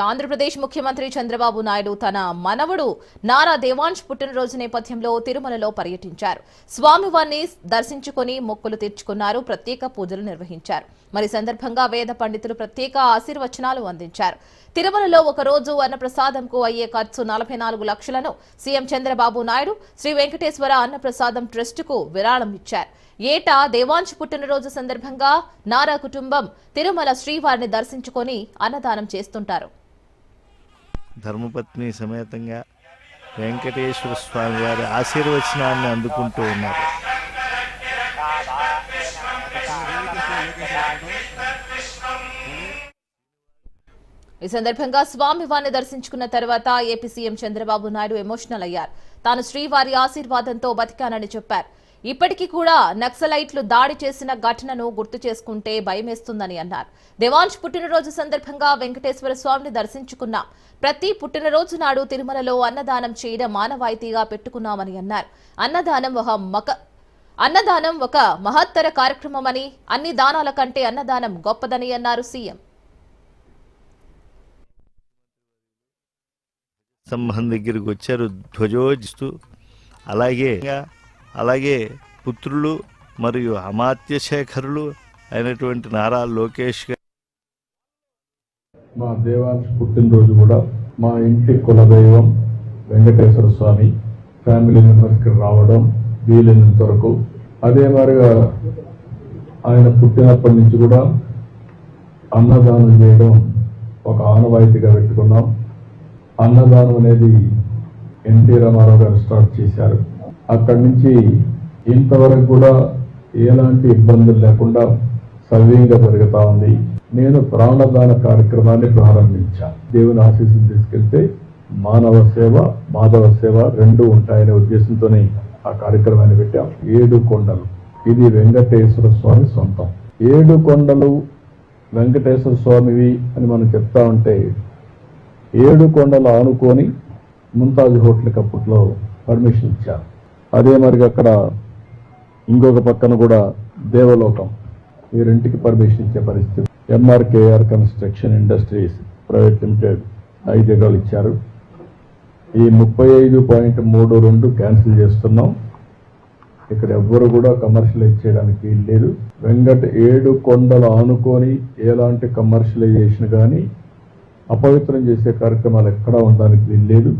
ఆంధ్రప్రదేశ్ ముఖ్యమంత్రి చంద్రబాబు నాయుడు తన మనవడు నారా దేవాంశ్ పుట్టినరోజు నేపథ్యంలో తిరుమలలో పర్యటించారు. స్వామివారిని దర్శించుకుని మొక్కులు తీర్చుకున్నారు. ప్రత్యేక పూజలు నిర్వహించారు. మరి సందర్భంగా వేద పండితులు ప్రత్యేక ఆశీర్వచనాలు అందించారు. తిరుమలలో ఒక రోజు అన్నప్రసాదంకు అయ్యే ఖర్చు 44 లక్షలను సీఎం చంద్రబాబు నాయుడు శ్రీ వెంకటేశ్వర అన్నప్రసాదం ట్రస్టుకు విరాళం ఇచ్చారు. ఏటా దేవాంశ్ పుట్టినరోజు సందర్భంగా నారా కుటుంబం తిరుమల శ్రీవారిని దర్శించుకొని అన్నదానం చేస్తుంటారు. ధర్మపత్ని సమేతంగా వెంకటేశ్వర స్వామి వారి ఆశీర్వచనాన్ని అందుకుంటూ ఉన్నారు. ఈ సందర్భంగా స్వామివారిని దర్శించుకున్న తర్వాత AP CM Chandrababu Naidu emotional అయ్యారు. తాను శ్రీవారి ఆశీర్వాదంతో బతికానని చెప్పారు. ఇప్పటికీ కూడా నక్సలైట్లు దాడి చేసిన ఘటనను గుర్తు చేసుకుంటే భయమేస్తుందని అన్నారు. దేవాంశ్ పుట్టినరోజు సందర్భంగా వెంకటేశ్వర స్వామిని దర్శించుకున్నాం. ప్రతి పుట్టినరోజు నాడు తిరుమలలో అన్నదానం చేయడం ఆనవాయితీగా పెట్టుకున్నామని అన్నారు. అన్నదానం ఒక మహత్తర కార్యక్రమమని, అన్ని దానాల కంటే అన్నదానం గొప్పదని అన్నారు సీఎం. సంబంధం దగ్గరికి వచ్చారు ధ్వజోజిస్తూ. అలాగే పుత్రులు మరియు అమాత్య శేఖరులు అయినటువంటి నారా లోకేష్ గారు మా దేవాంశ్ పుట్టినరోజు కూడా మా ఇంటి కులదైవం వెంకటేశ్వర స్వామి ఫ్యామిలీ మెంబర్స్కి రావడం వీలైనంత వరకు, అదే మరిగా ఆయన పుట్టినప్పటి నుంచి కూడా అన్నదానం చేయడం ఒక ఆనవాయితీగా పెట్టుకున్నాం. అన్నదానం అనేది ఎన్టీ రామారావు గారు స్టార్ట్ చేశారు. అక్కడి నుంచి ఇంతవరకు కూడా ఎలాంటి ఇబ్బందులు లేకుండా సవ్యంగా జరుగుతూ ఉంది. నేను ప్రాణదాన కార్యక్రమాన్ని ప్రారంభించాను. దేవుని ఆశీస్సులు తీసుకెళ్తే మానవ సేవ, మాధవ సేవ రెండూ ఉంటాయనే ఉద్దేశంతోనే ఆ కార్యక్రమాన్ని పెట్టాం. 7 కొండలు, ఇది వెంకటేశ్వర స్వామి సొంతం. 7 కొండలు వెంకటేశ్వర స్వామివి అని మనం చెప్తా ఉంటే 7 కొండలు ఆనుకొని ముంతాజ్ హోటల్కి అప్పట్లో పర్మిషన్ ఇచ్చారు. అదే మరిగా అక్కడ ఇంకొక పక్కన కూడా దేవలోకం, ఈ రెంటికి పర్మిషన్ ఇచ్చే పరిస్థితి. MRKR construction industries private limited 5 ఎకరాలు ఇచ్చారు. ఈ 35.32 క్యాన్సిల్ చేస్తున్నాం. ఇక్కడ ఎవ్వరు కూడా కమర్షియలైజ్ చేయడానికి వీలు లేదు. 7 కొండలు ఆనుకొని ఎలాంటి కమర్షియలైజేషన్ కానీ అపవిత్రం చేసే కార్యక్రమాలు ఎక్కడా ఉండడానికి వీలు లేదు.